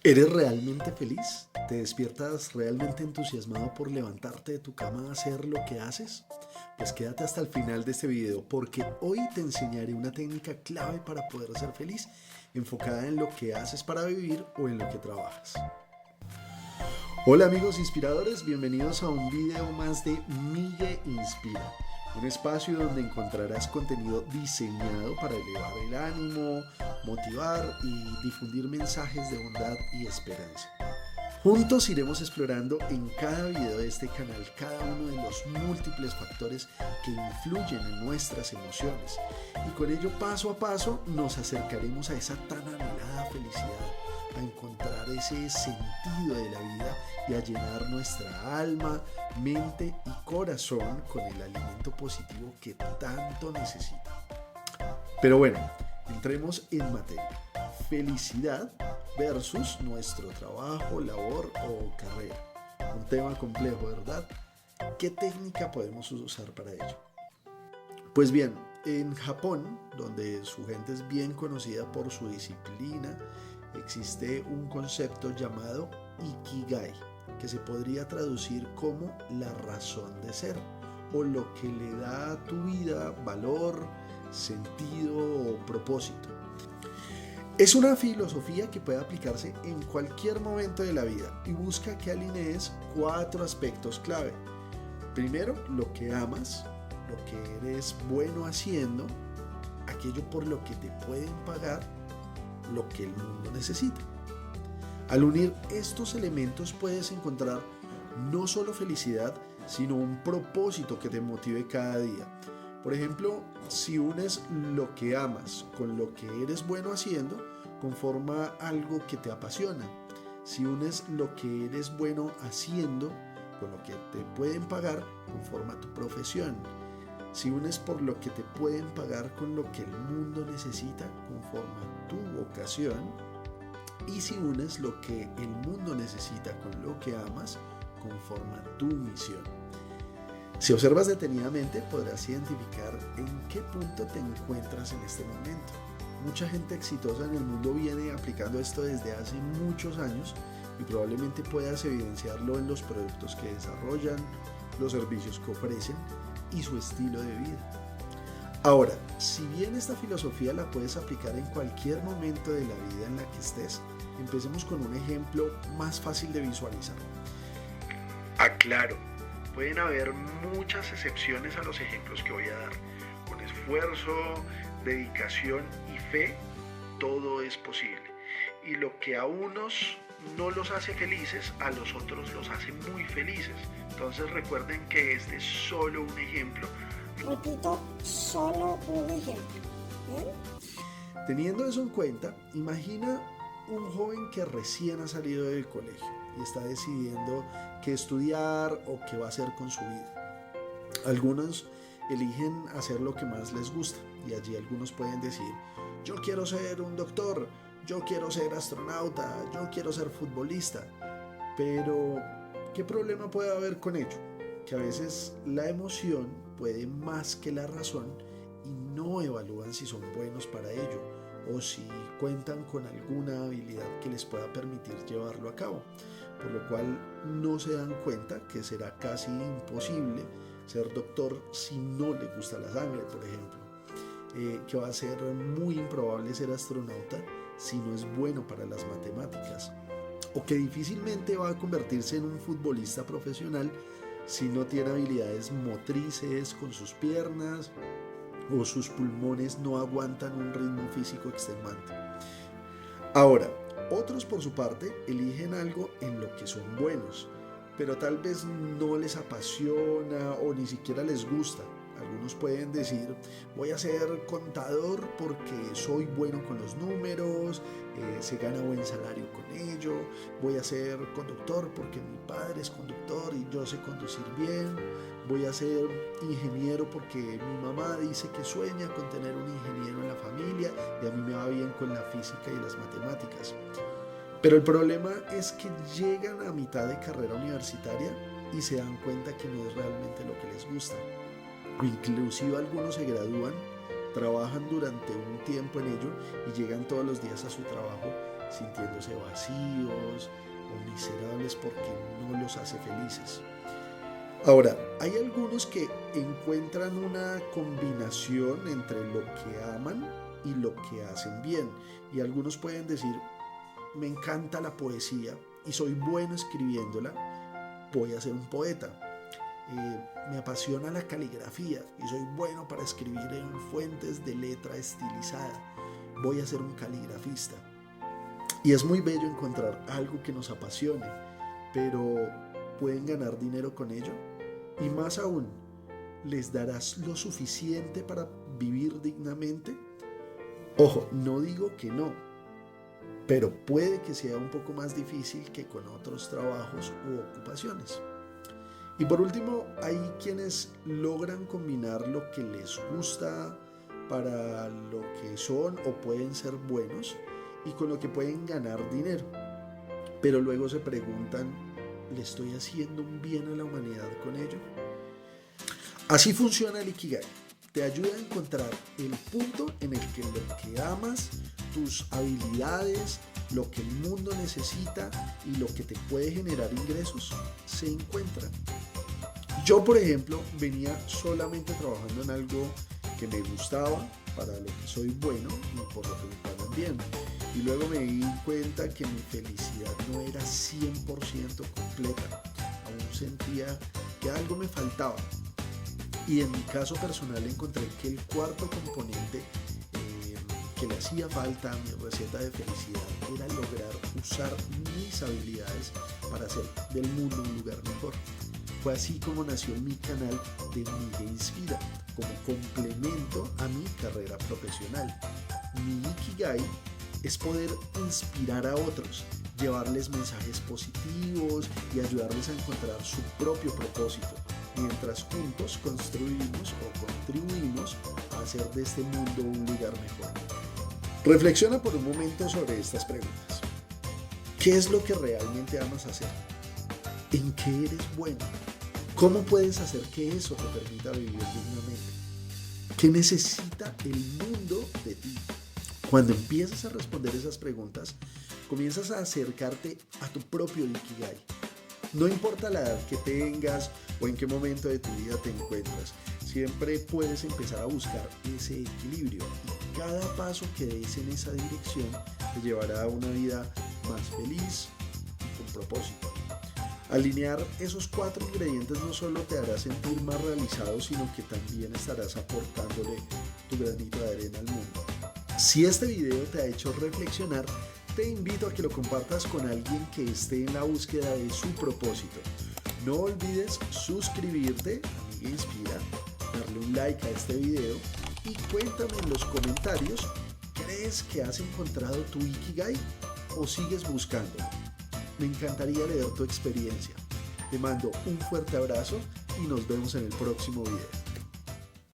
¿Eres realmente feliz? ¿Te despiertas realmente entusiasmado por levantarte de tu cama a hacer lo que haces? Pues quédate hasta el final de este video porque hoy te enseñaré una técnica clave para poder ser feliz, enfocada en lo que haces para vivir o en lo que trabajas. Hola amigos inspiradores, bienvenidos a un video más de Migue Inspira, un espacio donde encontrarás contenido diseñado para elevar el ánimo, motivar y difundir mensajes de bondad y esperanza. Juntos iremos explorando en cada video de este canal cada uno de los múltiples factores que influyen en nuestras emociones y con ello paso a paso nos acercaremos a esa tan anhelada felicidad, a encontrar ese sentido de la vida y a llenar nuestra alma, mente y corazón con el alimento positivo que tanto necesita. Pero bueno, entremos en materia. Felicidad versus nuestro trabajo, labor o carrera. Un tema complejo, ¿verdad? ¿Qué técnica podemos usar para ello? Pues bien, en Japón, donde su gente es bien conocida por su disciplina, existe un concepto llamado Ikigai, que se podría traducir como la razón de ser, o lo que le da a tu vida valor, sentido o propósito. Es una filosofía que puede aplicarse en cualquier momento de la vida y busca que alinees 4 aspectos clave. Primero, lo que amas, lo que eres bueno haciendo, aquello por lo que te pueden pagar, lo que el mundo necesita. Al unir estos elementos puedes encontrar no solo felicidad, sino un propósito que te motive cada día. Por ejemplo, si unes lo que amas con lo que eres bueno haciendo, conforma algo que te apasiona. Si unes lo que eres bueno haciendo con lo que te pueden pagar, conforma tu profesión. Si unes por lo que te pueden pagar con lo que el mundo necesita, conforma tu vocación. Y si unes lo que el mundo necesita con lo que amas, conforma tu misión. Si observas detenidamente, podrás identificar en qué punto te encuentras en este momento. Mucha gente exitosa en el mundo viene aplicando esto desde hace muchos años y probablemente puedas evidenciarlo en los productos que desarrollan, los servicios que ofrecen y su estilo de vida. Ahora, si bien esta filosofía la puedes aplicar en cualquier momento de la vida en la que estés, empecemos con un ejemplo más fácil de visualizar. Aclaro, pueden haber muchas excepciones a los ejemplos que voy a dar. Con esfuerzo, dedicación y fe, todo es posible. Y lo que a unos no los hace felices, a los otros los hace muy felices. Entonces recuerden que este es solo un ejemplo. Repito, solo un ejemplo. ¿Bien? Teniendo eso en cuenta, imagina un joven que recién ha salido del colegio y está decidiendo qué estudiar o qué va a hacer con su vida. Algunos eligen hacer lo que más les gusta y allí algunos pueden decir: yo quiero ser un doctor, yo quiero ser astronauta, yo quiero ser futbolista. Pero, ¿qué problema puede haber con ello? Que a veces la emoción puede más que la razón y no evalúan si son buenos para ello o si cuentan con alguna habilidad que les pueda permitir llevarlo a cabo, por lo cual no se dan cuenta que será casi imposible ser doctor si no le gusta la sangre, por ejemplo, que va a ser muy improbable ser astronauta si no es bueno para las matemáticas, o que difícilmente va a convertirse en un futbolista profesional si no tiene habilidades motrices con sus piernas o sus pulmones no aguantan un ritmo físico extenuante. Ahora, otros por su parte eligen algo en lo que son buenos, pero tal vez no les apasiona o ni siquiera les gusta. Algunos pueden decir: voy a ser contador porque soy bueno con los números, se gana buen salario con ello. Voy a ser conductor porque mi padre es conductor y yo sé conducir bien. Voy a ser ingeniero porque mi mamá dice que sueña con tener un ingeniero en la familia y a mí me va bien con la física y las matemáticas. Pero el problema es que llegan a mitad de carrera universitaria y se dan cuenta que no es realmente lo que les gusta. Inclusive algunos se gradúan, trabajan durante un tiempo en ello y llegan todos los días a su trabajo sintiéndose vacíos o miserables porque no los hace felices. Ahora, hay algunos que encuentran una combinación entre lo que aman y lo que hacen bien. Y algunos pueden decir, me encanta la poesía y soy bueno escribiéndola, voy a ser un poeta. Me apasiona la caligrafía y soy bueno para escribir en fuentes de letra estilizada, voy a ser un caligrafista. Y es muy bello encontrar algo que nos apasione, pero ¿pueden ganar dinero con ello? Y más aún, ¿les darás lo suficiente para vivir dignamente? Ojo, no digo que no, pero puede que sea un poco más difícil que con otros trabajos u ocupaciones. Y por último, hay quienes logran combinar lo que les gusta para lo que son o pueden ser buenos y con lo que pueden ganar dinero. Pero luego se preguntan, ¿le estoy haciendo un bien a la humanidad con ello? Así funciona el Ikigai. Te ayuda a encontrar el punto en el que lo que amas, tus habilidades, lo que el mundo necesita y lo que te puede generar ingresos se encuentran. Yo, por ejemplo, venía solamente trabajando en algo que me gustaba, para lo que soy bueno y por lo que me pagan bien. Y luego me di cuenta que mi felicidad no era 100% completa. Aún sentía que algo me faltaba. Y en mi caso personal encontré que el cuarto componente que le hacía falta a mi receta de felicidad era lograr usar mis habilidades para hacer del mundo un lugar mejor. Fue así como nació mi canal de Migue Inspira, como complemento a mi carrera profesional. Mi Ikigai es poder inspirar a otros, llevarles mensajes positivos y ayudarles a encontrar su propio propósito, mientras juntos construimos o contribuimos a hacer de este mundo un lugar mejor. Reflexiona por un momento sobre estas preguntas. ¿Qué es lo que realmente amas hacer? ¿En qué eres bueno? ¿Cómo puedes hacer que eso te permita vivir dignamente? ¿Qué necesita el mundo de ti? Cuando empiezas a responder esas preguntas, comienzas a acercarte a tu propio Ikigai. No importa la edad que tengas o en qué momento de tu vida te encuentras, siempre puedes empezar a buscar ese equilibrio y cada paso que des en esa dirección te llevará a una vida más feliz y con propósito. Alinear esos 4 ingredientes no solo te hará sentir más realizado, sino que también estarás aportándole tu granito de arena al mundo. Si este video te ha hecho reflexionar, te invito a que lo compartas con alguien que esté en la búsqueda de su propósito. No olvides suscribirte a Migue Inspira, darle un like a este video y cuéntame en los comentarios, ¿crees que has encontrado tu Ikigai o sigues buscándolo? Me encantaría leer tu experiencia. Te mando un fuerte abrazo y nos vemos en el próximo video.